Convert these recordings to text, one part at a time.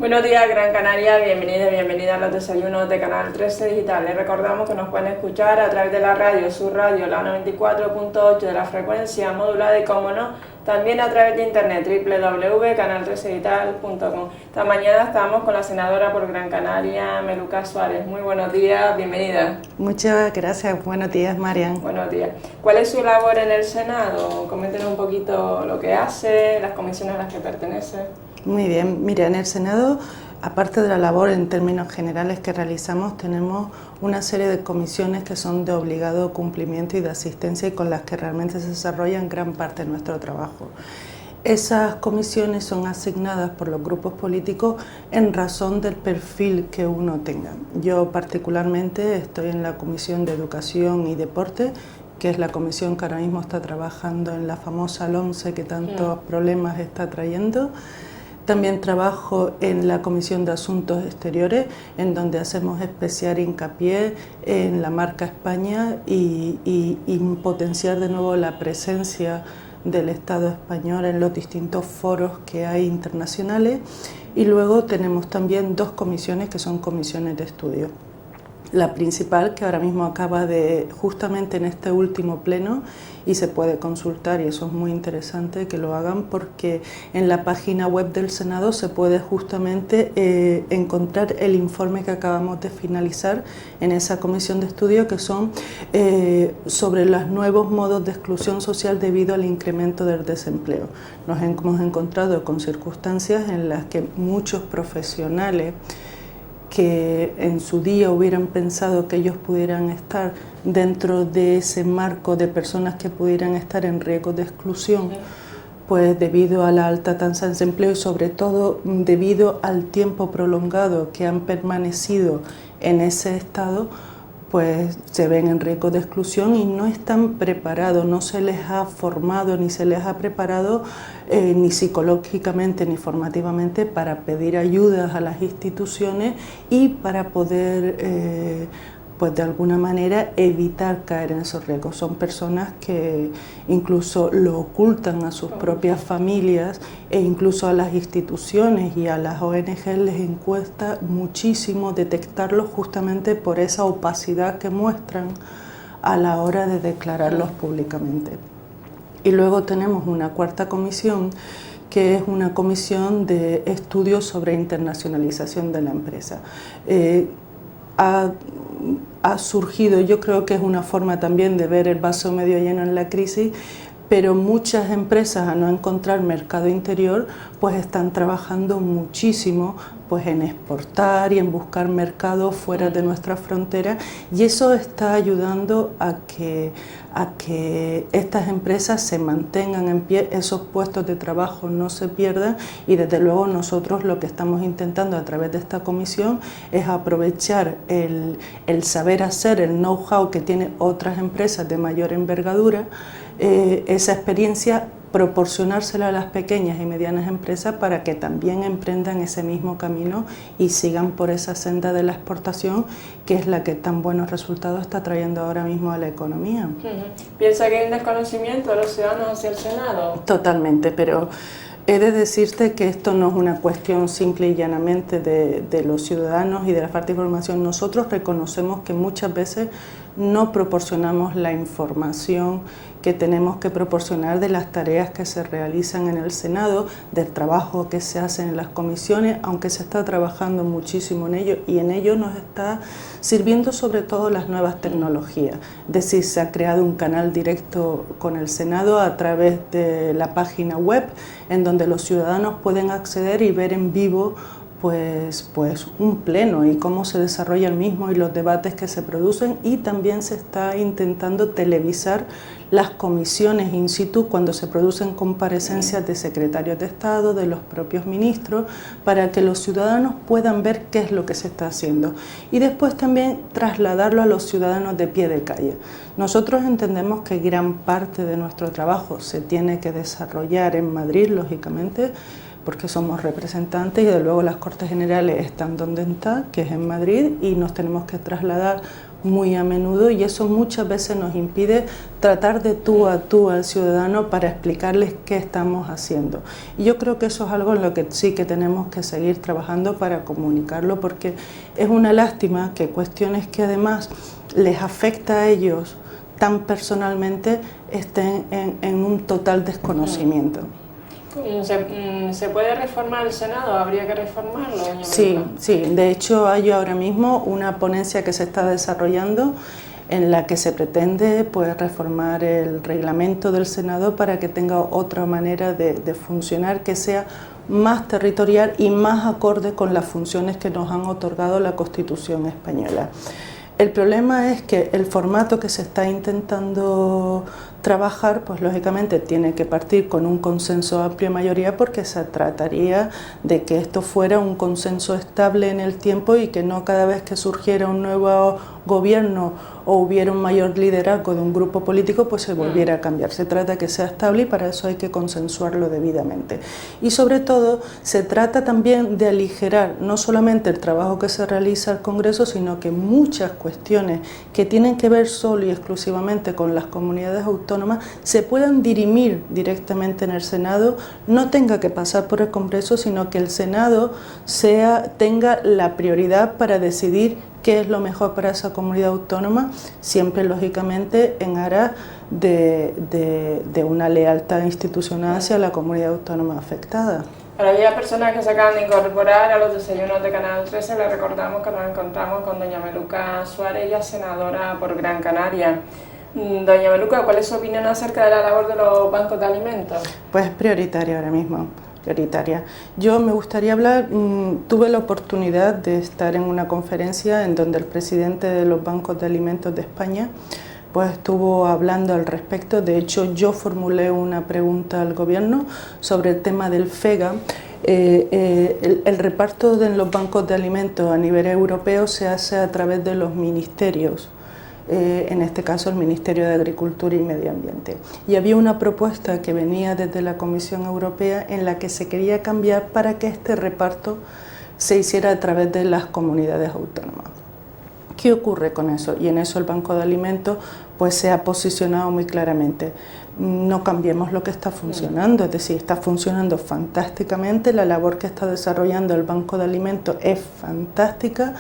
Buenos días, Gran Canaria, bienvenida a los desayunos de Canal 13 Digital. Les recordamos que nos pueden escuchar a través de la radio, su radio, la 94.8 de la frecuencia modulada y, como no, también a través de internet, www.canal13digital.com. Esta mañana estamos con la senadora por Gran Canaria, Meluca Suárez. Muy buenos días, bienvenida. Muchas gracias, buenos días, Marian. Buenos días. ¿Cuál es su labor en el Senado? Coméntenos un poquito lo que hace, las comisiones a las que pertenece. Muy bien, mira, en el Senado, aparte de la labor en términos generales que realizamos, tenemos una serie de comisiones que son de obligado cumplimiento y de asistencia y con las que realmente se desarrolla gran parte de nuestro trabajo. Esas comisiones son asignadas por los grupos políticos en razón del perfil que uno tenga. Yo particularmente estoy en la Comisión de Educación y Deporte, que es la comisión que ahora mismo está trabajando en la famosa LOMCE que tantos problemas está trayendo. También trabajo en la Comisión de Asuntos Exteriores, en donde hacemos especial hincapié en la marca España y potenciar de nuevo la presencia del Estado español en los distintos foros que hay internacionales. Y luego tenemos también dos comisiones que son comisiones de estudio. La principal, que ahora mismo acaba de, justamente en este último pleno, y se puede consultar, y eso es muy interesante que lo hagan, porque en la página web del Senado se puede justamente encontrar el informe que acabamos de finalizar en esa comisión de estudio, que son sobre los nuevos modos de exclusión social debido al incremento del desempleo. Nos hemos encontrado con circunstancias en las que muchos profesionales que en su día hubieran pensado que ellos pudieran estar dentro de ese marco de personas que pudieran estar en riesgo de exclusión, pues debido a la alta tasa de desempleo y sobre todo debido al tiempo prolongado que han permanecido en ese estado, pues se ven en riesgo de exclusión y no están preparados, no se les ha formado ni se les ha preparado ni psicológicamente ni formativamente para pedir ayudas a las instituciones y para poder pues de alguna manera evitar caer en esos riesgos. Son personas que incluso lo ocultan a sus propias familias e incluso a las instituciones y a las ONG les cuesta muchísimo detectarlos justamente por esa opacidad que muestran a la hora de declararlos públicamente. Y luego tenemos una cuarta comisión, que es una comisión de estudios sobre internacionalización de la empresa. Ha surgido, yo creo que es una forma también de ver el vaso medio lleno en la crisis, pero muchas empresas, a no encontrar mercado interior, pues están trabajando muchísimo pues en exportar y en buscar mercados fuera de nuestras fronteras, y eso está ayudando a que estas empresas se mantengan en pie, esos puestos de trabajo no se pierdan, y desde luego nosotros lo que estamos intentando a través de esta comisión es aprovechar el saber hacer, el know-how que tienen otras empresas de mayor envergadura, esa experiencia, proporcionársela a las pequeñas y medianas empresas para que también emprendan ese mismo camino y sigan por esa senda de la exportación, que es la que tan buenos resultados está trayendo ahora mismo a la economía. ¿Piensa que hay un desconocimiento de los ciudadanos hacia el Senado? Totalmente, pero he de decirte que esto no es una cuestión simple y llanamente de los ciudadanos y de la falta de información. Nosotros reconocemos que muchas veces no proporcionamos la información que tenemos que proporcionar de las tareas que se realizan en el Senado, del trabajo que se hace en las comisiones, aunque se está trabajando muchísimo en ello, y en ello nos está sirviendo sobre todo las nuevas tecnologías. Es decir, se ha creado un canal directo con el Senado a través de la página web, en donde los ciudadanos pueden acceder y ver en vivo pues un pleno y cómo se desarrolla el mismo y los debates que se producen, y también se está intentando televisar las comisiones in situ cuando se producen comparecencias de secretarios de Estado, de los propios ministros, para que los ciudadanos puedan ver qué es lo que se está haciendo y después también trasladarlo a los ciudadanos de pie de calle. Nosotros entendemos que gran parte de nuestro trabajo se tiene que desarrollar en Madrid, lógicamente, porque somos representantes y de luego las Cortes Generales están donde están, que es en Madrid, y nos tenemos que trasladar muy a menudo, y eso muchas veces nos impide tratar de tú a tú al ciudadano para explicarles qué estamos haciendo. Y yo creo que eso es algo en lo que sí que tenemos que seguir trabajando para comunicarlo, porque es una lástima que cuestiones que además les afecta a ellos tan personalmente estén en un total desconocimiento. ¿Se puede reformar el Senado? ¿Habría que reformarlo, doña Maruca? Sí, de hecho hay ahora mismo una ponencia que se está desarrollando en la que se pretende pues reformar el reglamento del Senado para que tenga otra manera de funcionar, que sea más territorial y más acorde con las funciones que nos han otorgado la Constitución española. El problema es que el formato que se está intentando trabajar, pues lógicamente tiene que partir con un consenso de amplia mayoría, porque se trataría de que esto fuera un consenso estable en el tiempo y que no cada vez que surgiera un nuevo gobierno o hubiera un mayor liderazgo de un grupo político, pues se volviera a cambiar. Se trata de que sea estable y para eso hay que consensuarlo debidamente. Y sobre todo se trata también de aligerar no solamente el trabajo que se realiza al Congreso, sino que muchas cuestiones que tienen que ver solo y exclusivamente con las comunidades autónomas se puedan dirimir directamente en el Senado, no tenga que pasar por el Congreso, sino que el Senado tenga la prioridad para decidir qué es lo mejor para esa comunidad autónoma, siempre lógicamente en aras de una lealtad institucional hacia la comunidad autónoma afectada. Para aquellas personas que se acaban de incorporar a los desayunos de Canal 13, les recordamos que nos encontramos con doña Maruca Suárez, ella senadora por Gran Canaria. Doña Maruca, ¿cuál es su opinión acerca de la labor de los bancos de alimentos? Pues es prioritaria ahora mismo. Prioritaria. Yo me gustaría hablar, tuve la oportunidad de estar en una conferencia en donde el presidente de los bancos de alimentos de España pues estuvo hablando al respecto. De hecho, yo formulé una pregunta al gobierno sobre el tema del FEGA. El reparto de los bancos de alimentos a nivel europeo se hace a través de los ministerios. En este caso el Ministerio de Agricultura y Medio Ambiente. Y había una propuesta que venía desde la Comisión Europea en la que se quería cambiar para que este reparto se hiciera a través de las comunidades autónomas. ¿Qué ocurre con eso? Y en eso el Banco de Alimentos pues se ha posicionado muy claramente. No cambiemos lo que está funcionando, es decir, está funcionando fantásticamente, la labor que está desarrollando el Banco de Alimentos es fantástica,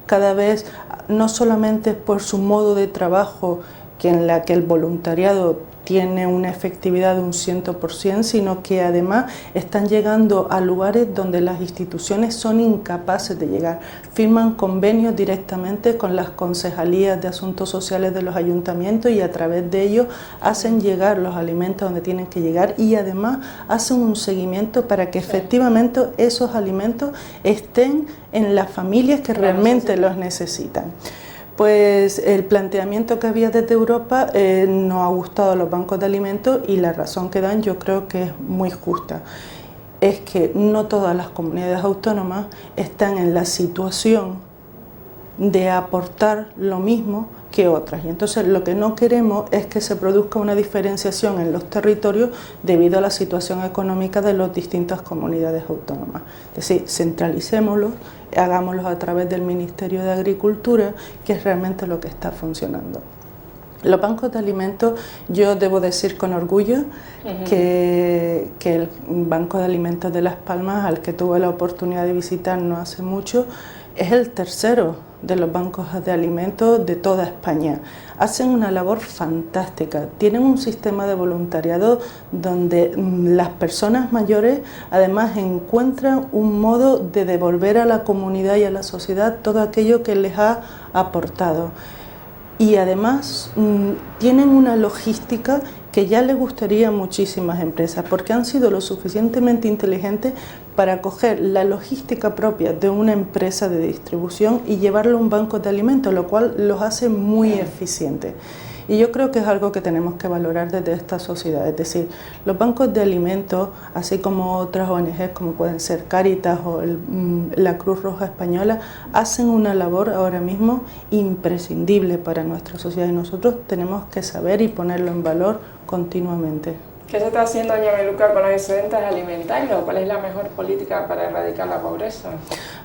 cada vez no solamente por su modo de trabajo, que en la que el voluntariado tiene una efectividad de un 100%, sino que además están llegando a lugares donde las instituciones son incapaces de llegar. Firman convenios directamente con las concejalías de asuntos sociales de los ayuntamientos y a través de ellos hacen llegar los alimentos donde tienen que llegar y además hacen un seguimiento para que efectivamente esos alimentos estén en las familias que realmente los necesitan. Pues el planteamiento que había desde Europa no ha gustado a los bancos de alimentos y la razón que dan yo creo que es muy justa. Es que no todas las comunidades autónomas están en la situación de aportar lo mismo que otras. Y entonces lo que no queremos es que se produzca una diferenciación en los territorios debido a la situación económica de las distintas comunidades autónomas. Es decir, centralicémoslo, hagámoslo a través del Ministerio de Agricultura, que es realmente lo que está funcionando. Los bancos de alimentos, yo debo decir con orgullo que el Banco de Alimentos de Las Palmas, al que tuve la oportunidad de visitar no hace mucho, es el tercero de los bancos de alimentos de toda España. Hacen una labor fantástica, tienen un sistema de voluntariado donde las personas mayores además encuentran un modo de devolver a la comunidad y a la sociedad todo aquello que les ha aportado. Y además tienen una logística que ya le gustaría a muchísimas empresas, porque han sido lo suficientemente inteligentes para coger la logística propia de una empresa de distribución y llevarlo a un banco de alimentos, lo cual los hace muy eficientes. Y yo creo que es algo que tenemos que valorar desde esta sociedad, es decir, los bancos de alimentos, así como otras ONGs como pueden ser Cáritas o la Cruz Roja Española, hacen una labor ahora mismo imprescindible para nuestra sociedad y nosotros tenemos que saber y ponerlo en valor continuamente. ¿Qué se está haciendo, doña Meluca, con los excedentes alimentarios? ¿Cuál es la mejor política para erradicar la pobreza?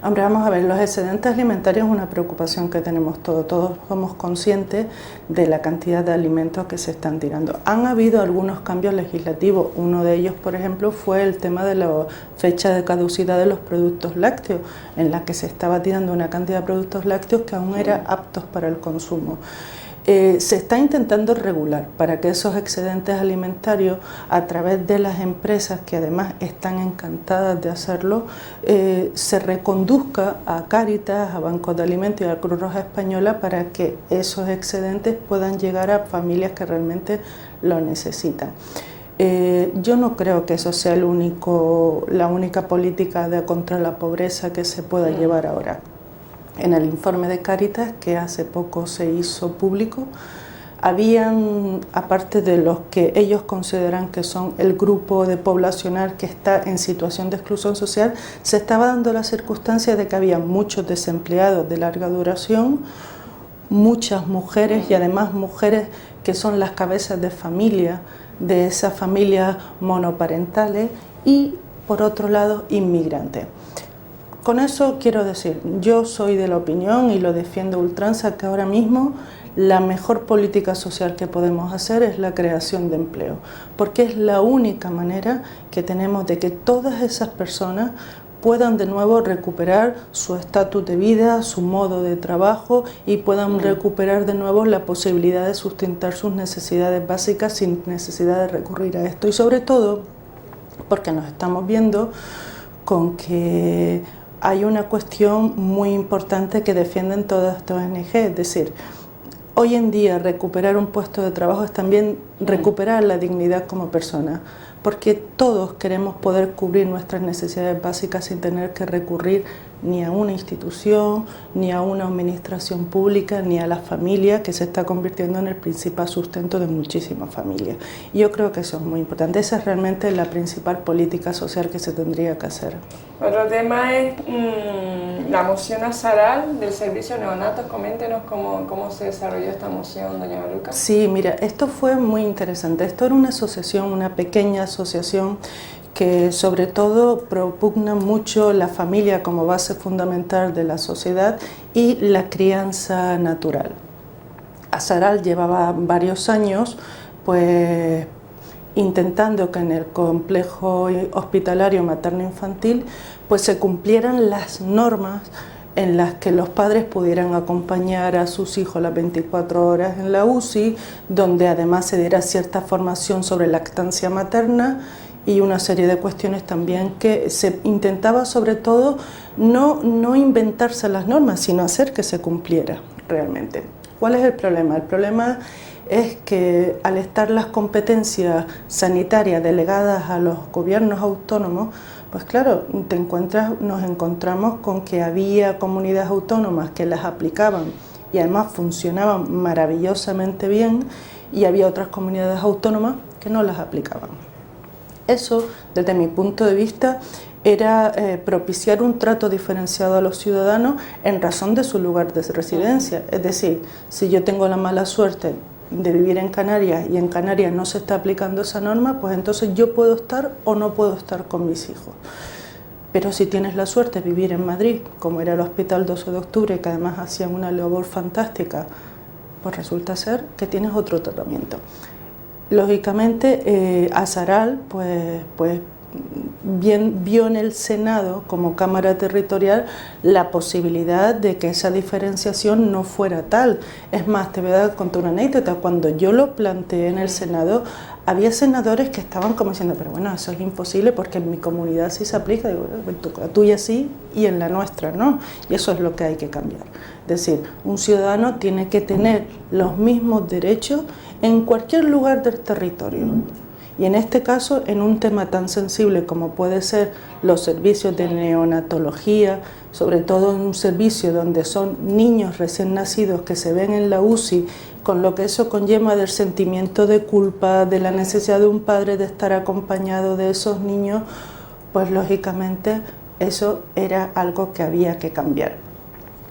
Hombre, vamos a ver, los excedentes alimentarios es una preocupación que tenemos todos somos conscientes de la cantidad de alimentos que se están tirando. Han habido algunos cambios legislativos, uno de ellos, por ejemplo, fue el tema de la fecha de caducidad de los productos lácteos, en la que se estaba tirando una cantidad de productos lácteos que aún eran aptos para el consumo. Se está intentando regular para que esos excedentes alimentarios, a través de las empresas que además están encantadas de hacerlo, se reconduzca a Cáritas, a Bancos de Alimentos y a la Cruz Roja Española para que esos excedentes puedan llegar a familias que realmente lo necesitan. Yo no creo que eso sea la única política contra la pobreza que se pueda llevar ahora. En el informe de Cáritas, que hace poco se hizo público, habían, aparte de los que ellos consideran que son el grupo de poblacional que está en situación de exclusión social, se estaba dando la circunstancia de que había muchos desempleados de larga duración, muchas mujeres y además mujeres que son las cabezas de familia de esas familias monoparentales y, por otro lado, inmigrantes. Con eso quiero decir, yo soy de la opinión y lo defiendo a ultranza que ahora mismo la mejor política social que podemos hacer es la creación de empleo, porque es la única manera que tenemos de que todas esas personas puedan de nuevo recuperar su estatus de vida, su modo de trabajo y puedan recuperar de nuevo la posibilidad de sustentar sus necesidades básicas sin necesidad de recurrir a esto. Y sobre todo porque nos estamos viendo con que hay una cuestión muy importante que defienden todas estas ONG, es decir, hoy en día recuperar un puesto de trabajo es también recuperar la dignidad como persona, porque todos queremos poder cubrir nuestras necesidades básicas sin tener que recurrir ni a una institución, ni a una administración pública, ni a la familia, que se está convirtiendo en el principal sustento de muchísimas familias. Y yo creo que eso es muy importante. Esa es realmente la principal política social que se tendría que hacer. Otro tema es la moción Azaral del servicio neonatos. Coméntenos cómo se desarrolló esta moción, doña Meluca. Sí, mira, esto fue muy interesante. Esto era una asociación, una pequeña asociación que sobre todo propugna mucho la familia como base fundamental de la sociedad y la crianza natural. Azaral llevaba varios años pues intentando que en el complejo hospitalario materno-infantil pues se cumplieran las normas en las que los padres pudieran acompañar a sus hijos las 24 horas en la UCI, donde además se diera cierta formación sobre lactancia materna y una serie de cuestiones también que se intentaba sobre todo no inventarse las normas, sino hacer que se cumpliera realmente. ¿Cuál es el problema? El problema es que al estar las competencias sanitarias delegadas a los gobiernos autónomos, pues claro, nos encontramos con que había comunidades autónomas que las aplicaban y además funcionaban maravillosamente bien y había otras comunidades autónomas que no las aplicaban. Eso, desde mi punto de vista, era propiciar un trato diferenciado a los ciudadanos en razón de su lugar de residencia. Es decir, si yo tengo la mala suerte de vivir en Canarias y en Canarias no se está aplicando esa norma, pues entonces yo puedo estar o no puedo estar con mis hijos. Pero si tienes la suerte de vivir en Madrid, como era el Hospital 12 de Octubre, que además hacían una labor fantástica, pues resulta ser que tienes otro tratamiento. Lógicamente, Azaral pues vio en el Senado como Cámara Territorial la posibilidad de que esa diferenciación no fuera tal. Es más, te voy a contar una anécdota. Cuando yo lo planteé en el Senado, había senadores que estaban como diciendo, pero bueno, eso es imposible porque en mi comunidad sí se aplica. Digo, la tuya sí y en la nuestra no. Y eso es lo que hay que cambiar. Es decir, un ciudadano tiene que tener los mismos derechos en cualquier lugar del territorio. Y en este caso, en un tema tan sensible como puede ser los servicios de neonatología, sobre todo en un servicio donde son niños recién nacidos que se ven en la UCI, con lo que eso conlleva del sentimiento de culpa, de la necesidad de un padre de estar acompañado de esos niños, pues lógicamente eso era algo que había que cambiar.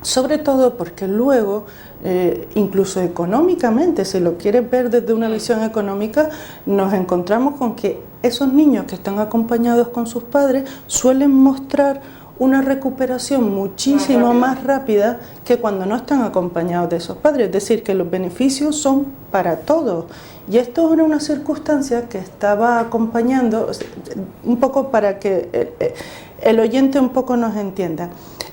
Sobre todo porque luego, incluso económicamente, si lo quieres ver desde una visión económica, nos encontramos con que esos niños que están acompañados con sus padres suelen mostrar una recuperación muchísimo más rápida que cuando no están acompañados de esos padres. Es decir, que los beneficios son para todos. Y esto era una circunstancia que estaba acompañando, un poco para que el oyente un poco nos entienda.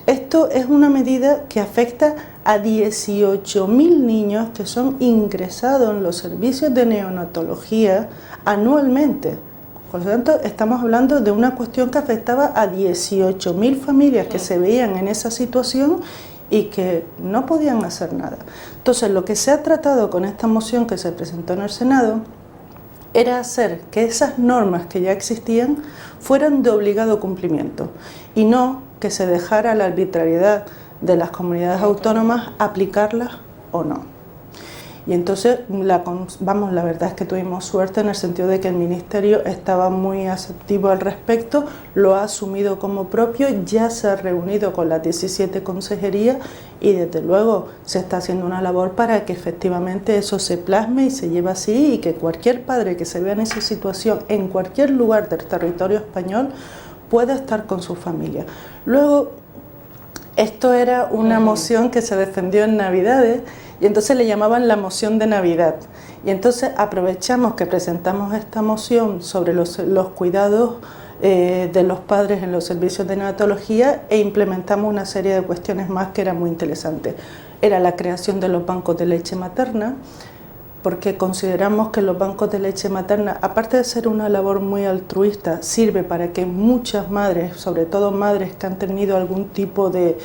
Esto es una medida que afecta a 18.000 niños que son ingresados en los servicios de neonatología anualmente. Por lo tanto, estamos hablando de una cuestión que afectaba a 18.000 familias que se veían en esa situación y que no podían hacer nada. Entonces, lo que se ha tratado con esta moción que se presentó en el Senado era hacer que esas normas que ya existían fueran de obligado cumplimiento y no que se dejara la arbitrariedad de las comunidades autónomas aplicarlas o no. Y entonces, la verdad es que tuvimos suerte en el sentido de que el Ministerio estaba muy aceptivo al respecto, lo ha asumido como propio, ya se ha reunido con las 17 consejerías y desde luego se está haciendo una labor para que efectivamente eso se plasme y se lleve así y que cualquier padre que se vea en esa situación en cualquier lugar del territorio español pueda estar con su familia. Luego, esto era una moción que se defendió en Navidades y entonces le llamaban la moción de Navidad. Y entonces aprovechamos que presentamos esta moción sobre los cuidados de los padres en los servicios de neonatología e implementamos una serie de cuestiones más que era muy interesante. Era la creación de los bancos de leche materna, porque consideramos que los bancos de leche materna, aparte de ser una labor muy altruista, sirve para que muchas madres, sobre todo madres que han tenido algún tipo de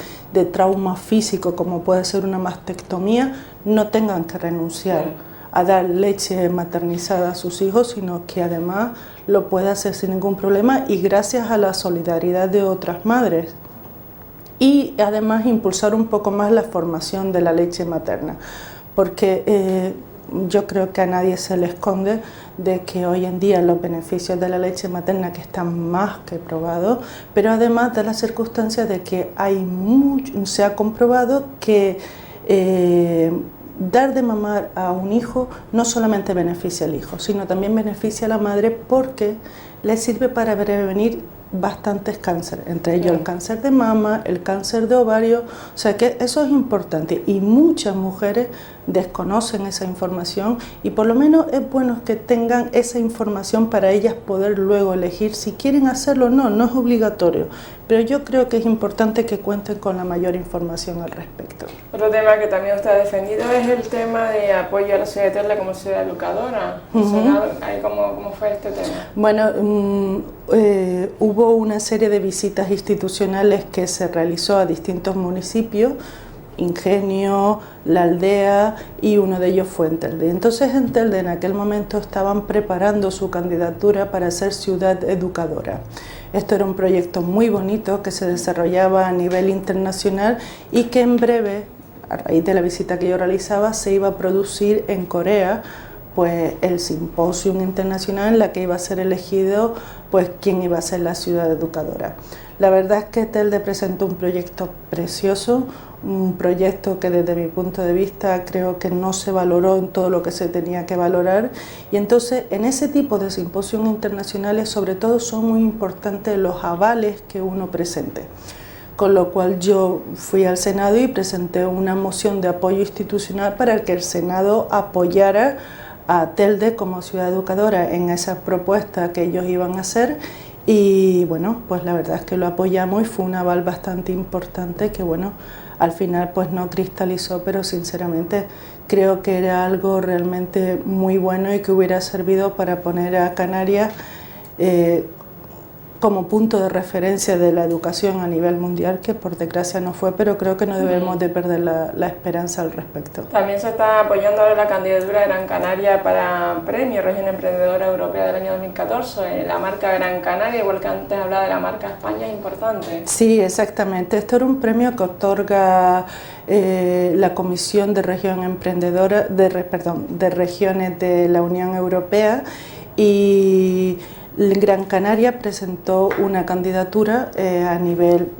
trauma físico, como puede ser una mastectomía, no tengan que renunciar a dar leche maternizada a sus hijos, sino que además lo pueda hacer sin ningún problema y gracias a la solidaridad de otras madres. Y además impulsar un poco más la formación de la leche materna, porque yo creo que a nadie se le esconde de que hoy en día los beneficios de la leche materna que están más que probados, pero además de las circunstancias de que se ha comprobado que dar de mamar a un hijo no solamente beneficia al hijo, sino también beneficia a la madre porque le sirve para prevenir bastantes cánceres, entre ellos el cáncer de mama, el cáncer de ovario, o sea que eso es importante y muchas mujeres desconocen esa información y por lo menos es bueno que tengan esa información para ellas poder luego elegir si quieren hacerlo o no, no es obligatorio, pero yo creo que es importante que cuenten con la mayor información al respecto. Otro tema que también usted ha defendido es el tema de apoyo a la ciudad de Telde como ciudad educadora. ¿Cómo fue este tema? Bueno, hubo una serie de visitas institucionales que se realizó a distintos municipios, Ingenio, La Aldea y uno de ellos fue en Telde. Entonces en Telde en aquel momento estaban preparando su candidatura para ser ciudad educadora. Esto era un proyecto muy bonito que se desarrollaba a nivel internacional y que en breve, a raíz de la visita que yo realizaba, se iba a producir en Corea pues el simposio internacional en la que iba a ser elegido pues quién iba a ser la ciudad educadora. La verdad es que Telde presentó un proyecto precioso, un proyecto que desde mi punto de vista creo que no se valoró en todo lo que se tenía que valorar y entonces en ese tipo de simposios internacionales sobre todo son muy importantes los avales que uno presente. Con lo cual yo fui al Senado y presenté una moción de apoyo institucional para que el Senado apoyara a Telde como ciudad educadora en esas propuestas que ellos iban a hacer y bueno, pues la verdad es que lo apoyamos y fue un aval bastante importante que bueno, al final pues no cristalizó, pero sinceramente creo que era algo realmente muy bueno y que hubiera servido para poner a Canarias como punto de referencia de la educación a nivel mundial, que por desgracia no fue, pero creo que no debemos de perder la esperanza al respecto. También se está apoyando la candidatura de Gran Canaria para Premio Región Emprendedora Europea del año 2014. La marca Gran Canaria, igual que antes hablaba de la marca España, es importante. Sí, exactamente. Esto era un premio que otorga la Comisión de Región Emprendedora, de Regiones de la Unión Europea y Gran Canaria presentó una candidatura a nivel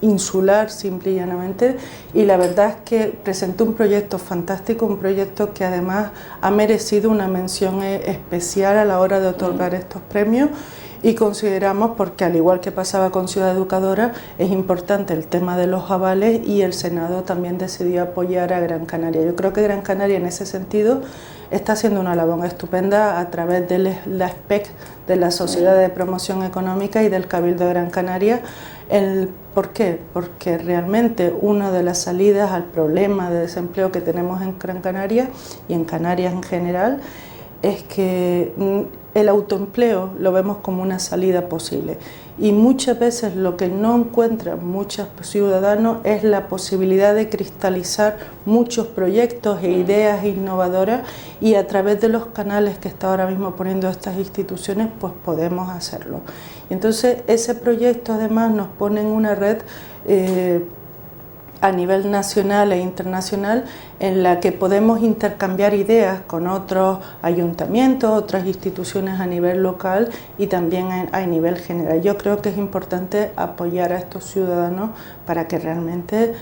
insular simple y llanamente, y la verdad es que presentó un proyecto fantástico, un proyecto que además ha merecido una mención especial a la hora de otorgar estos premios. Y consideramos, porque al igual que pasaba con Ciudad Educadora, es importante el tema de los avales, y el Senado también decidió apoyar a Gran Canaria. Yo creo que Gran Canaria en ese sentido está haciendo una labor estupenda a través de la SPEC, de la Sociedad de Promoción Económica, y del Cabildo de Gran Canaria. ¿Por qué? Porque realmente una de las salidas al problema de desempleo que tenemos en Gran Canaria y en Canarias en general es que el autoempleo lo vemos como una salida posible, y muchas veces lo que no encuentran muchos ciudadanos es la posibilidad de cristalizar muchos proyectos e ideas innovadoras, y a través de los canales que está ahora mismo poniendo estas instituciones pues podemos hacerlo. Y entonces ese proyecto además nos pone en una red a nivel nacional e internacional, en la que podemos intercambiar ideas con otros ayuntamientos, otras instituciones a nivel local y también a nivel general. Yo creo que es importante apoyar a estos ciudadanos para que realmente,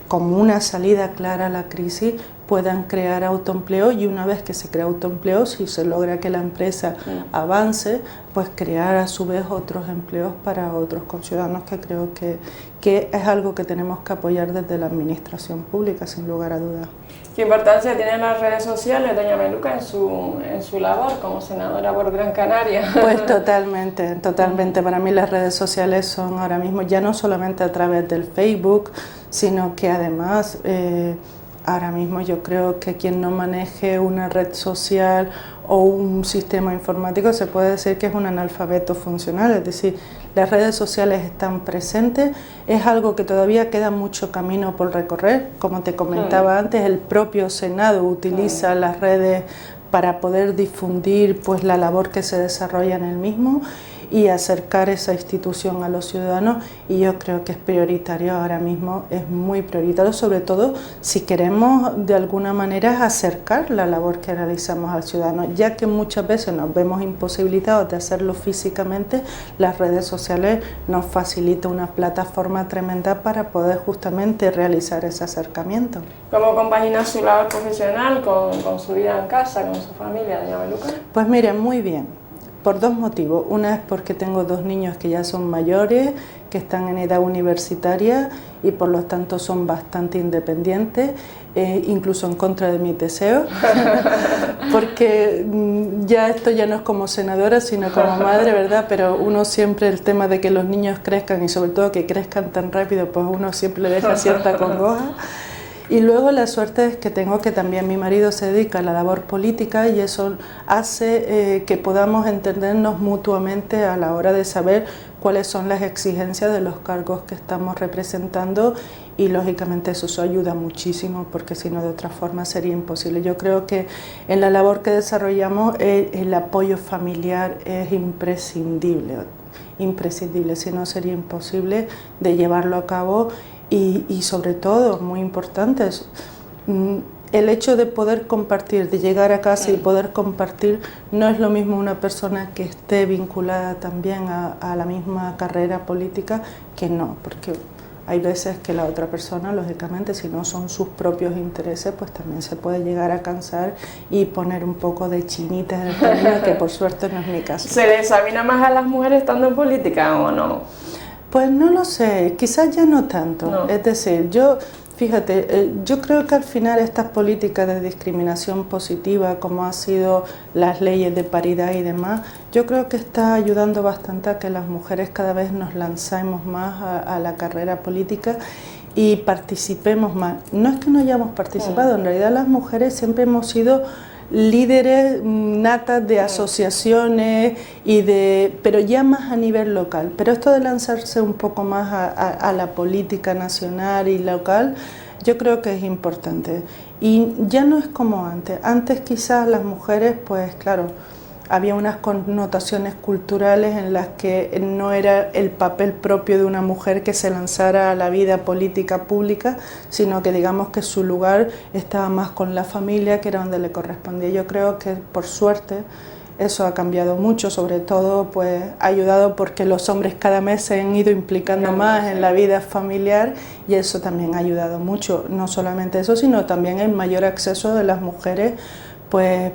como una salida clara a la crisis, puedan crear autoempleo, y una vez que se crea autoempleo, si se logra que la empresa avance, pues crear a su vez otros empleos para otros conciudadanos, que creo que es algo que tenemos que apoyar desde la administración pública, sin lugar a dudas. ¿Qué importancia tienen las redes sociales, doña Meluca, en su labor como senadora por Gran Canaria? Pues totalmente. Para mí las redes sociales son ahora mismo ya no solamente a través del Facebook, sino que además ahora mismo yo creo que quien no maneje una red social o un sistema informático se puede decir que es un analfabeto funcional. Es decir, las redes sociales están presentes, es algo que todavía queda mucho camino por recorrer. Como te comentaba antes, el propio Senado utiliza las redes para poder difundir pues la labor que se desarrolla en el mismo y acercar esa institución a los ciudadanos, y yo creo que es prioritario ahora mismo, es muy prioritario, sobre todo si queremos de alguna manera acercar la labor que realizamos al ciudadano, ya que muchas veces nos vemos imposibilitados de hacerlo físicamente. Las redes sociales nos facilitan una plataforma tremenda para poder justamente realizar ese acercamiento. ¿Cómo compagina su labor profesional con su vida en casa, con su familia, doña Meluca? Pues mire, muy bien. Por dos motivos. Una es porque tengo dos niños que ya son mayores, que están en edad universitaria y por lo tanto son bastante independientes, incluso en contra de mis deseos, porque ya esto ya no es como senadora, sino como madre, ¿verdad? Pero uno siempre, el tema de que los niños crezcan y sobre todo que crezcan tan rápido, pues uno siempre le deja cierta congoja. Y luego la suerte es que tengo que también mi marido se dedica a la labor política, y eso hace que podamos entendernos mutuamente a la hora de saber cuáles son las exigencias de los cargos que estamos representando, y lógicamente eso ayuda muchísimo, porque si no de otra forma sería imposible. Yo creo que en la labor que desarrollamos el apoyo familiar es imprescindible, si no sería imposible de llevarlo a cabo. Y sobre todo, muy importante, el hecho de poder compartir, de llegar a casa y poder compartir, no es lo mismo una persona que esté vinculada también a la misma carrera política que no, porque hay veces que la otra persona, lógicamente, si no son sus propios intereses, pues también se puede llegar a cansar y poner un poco de chinitas en el camino, que por suerte no es mi caso. ¿Se le examina más a las mujeres estando en política o no? Pues no lo sé, quizás ya no tanto. No. Es decir, yo creo que al final estas políticas de discriminación positiva, como han sido las leyes de paridad y demás, yo creo que está ayudando bastante a que las mujeres cada vez nos lancemos más a la carrera política y participemos más. No es que no hayamos participado, en realidad las mujeres siempre hemos sido líderes natas de asociaciones pero ya más a nivel local. Pero esto de lanzarse un poco más a la política nacional y local, yo creo que es importante. Y ya no es como antes. Antes quizás las mujeres, pues claro, había unas connotaciones culturales en las que no era el papel propio de una mujer que se lanzara a la vida política pública, sino que digamos que su lugar estaba más con la familia, que era donde le correspondía. Yo creo que por suerte eso ha cambiado mucho, sobre todo pues ha ayudado porque los hombres cada mes se han ido implicando más en la vida familiar y eso también ha ayudado mucho, no solamente eso, sino también el mayor acceso de las mujeres pues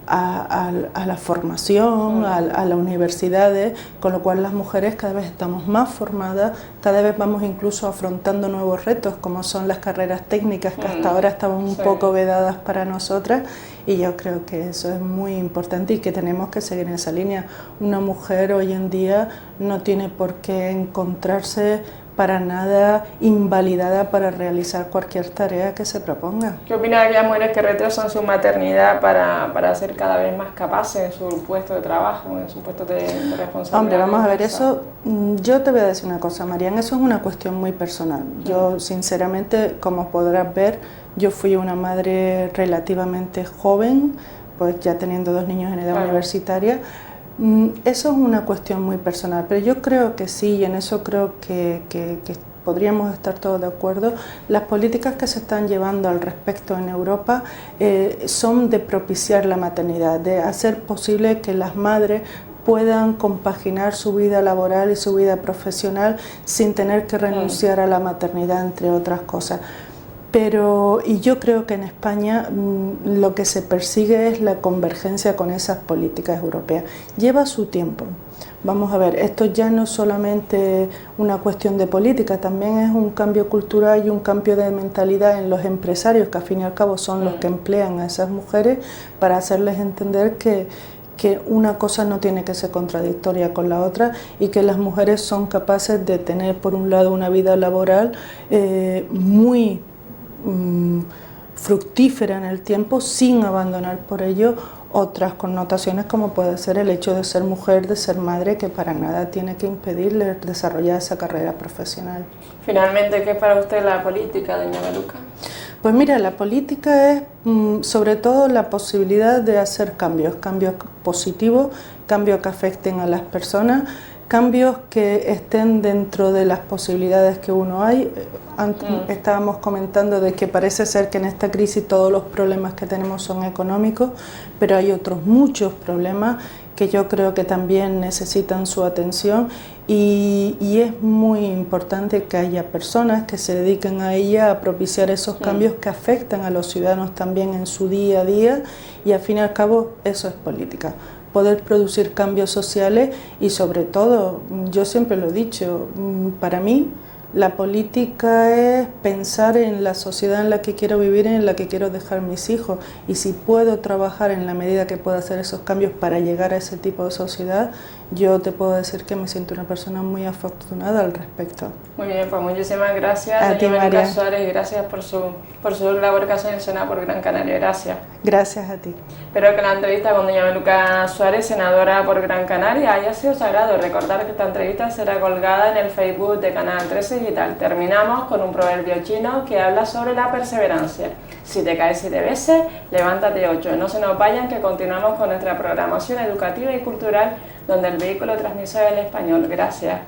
a la formación, a las universidades, con lo cual las mujeres cada vez estamos más formadas, cada vez vamos incluso afrontando nuevos retos como son las carreras técnicas que hasta ahora estaban un poco vedadas para nosotras, y yo creo que eso es muy importante y que tenemos que seguir en esa línea. Una mujer hoy en día no tiene por qué encontrarse para nada invalidada para realizar cualquier tarea que se proponga. ¿Qué opina de aquellas mujeres que retrasan su maternidad para ser cada vez más capaces en su puesto de trabajo, en su puesto de responsabilidad? Hombre, vamos a ver, eso, yo te voy a decir una cosa, Marian, eso es una cuestión muy personal. Yo, sinceramente, como podrás ver, yo fui una madre relativamente joven, pues ya teniendo 2 niños en edad universitaria. Eso es una cuestión muy personal, pero yo creo que sí, y en eso creo que podríamos estar todos de acuerdo. Las políticas que se están llevando al respecto en Europa son de propiciar la maternidad, de hacer posible que las madres puedan compaginar su vida laboral y su vida profesional sin tener que renunciar a la maternidad, entre otras cosas. Y yo creo que en España lo que se persigue es la convergencia con esas políticas europeas. Lleva su tiempo. Vamos a ver, esto ya no es solamente una cuestión de política, también es un cambio cultural y un cambio de mentalidad en los empresarios, que al fin y al cabo son los que emplean a esas mujeres, para hacerles entender que una cosa no tiene que ser contradictoria con la otra y que las mujeres son capaces de tener, por un lado, una vida laboral muy fructífera en el tiempo, sin abandonar por ello otras connotaciones como puede ser el hecho de ser mujer, de ser madre, que para nada tiene que impedirle desarrollar esa carrera profesional. Finalmente, ¿qué es para usted la política, doña Maluca? Pues mira, la política es sobre todo la posibilidad de hacer cambios positivos, cambios que afecten a las personas, cambios que estén dentro de las posibilidades que uno hay. Antes estábamos comentando de que parece ser que en esta crisis todos los problemas que tenemos son económicos, pero hay otros muchos problemas que yo creo que también necesitan su atención y es muy importante que haya personas que se dediquen a ella, a propiciar esos cambios que afectan a los ciudadanos también en su día a día, y al fin y al cabo eso es política. Poder producir cambios sociales y sobre todo, yo siempre lo he dicho, para mí la política es pensar en la sociedad en la que quiero vivir, en la que quiero dejar mis hijos, y si puedo trabajar en la medida que pueda hacer esos cambios para llegar a ese tipo de sociedad, yo te puedo decir que me siento una persona muy afortunada al respecto. Muy bien, pues muchísimas gracias a ti, María Suárez, y gracias por su labor que hace en el Senado por Gran Canaria. Gracias. Gracias a ti. Espero que la entrevista con doña Maluca Suárez, senadora por Gran Canaria, haya sido sagrado. Recordar que esta entrevista será colgada en el Facebook de Canal 13 Digital. Terminamos con un proverbio chino que habla sobre la perseverancia. Si te caes 7 veces, levántate 8. No se nos vayan, que continuamos con nuestra programación educativa y cultural, donde el vehículo transmisor es el español. Gracias.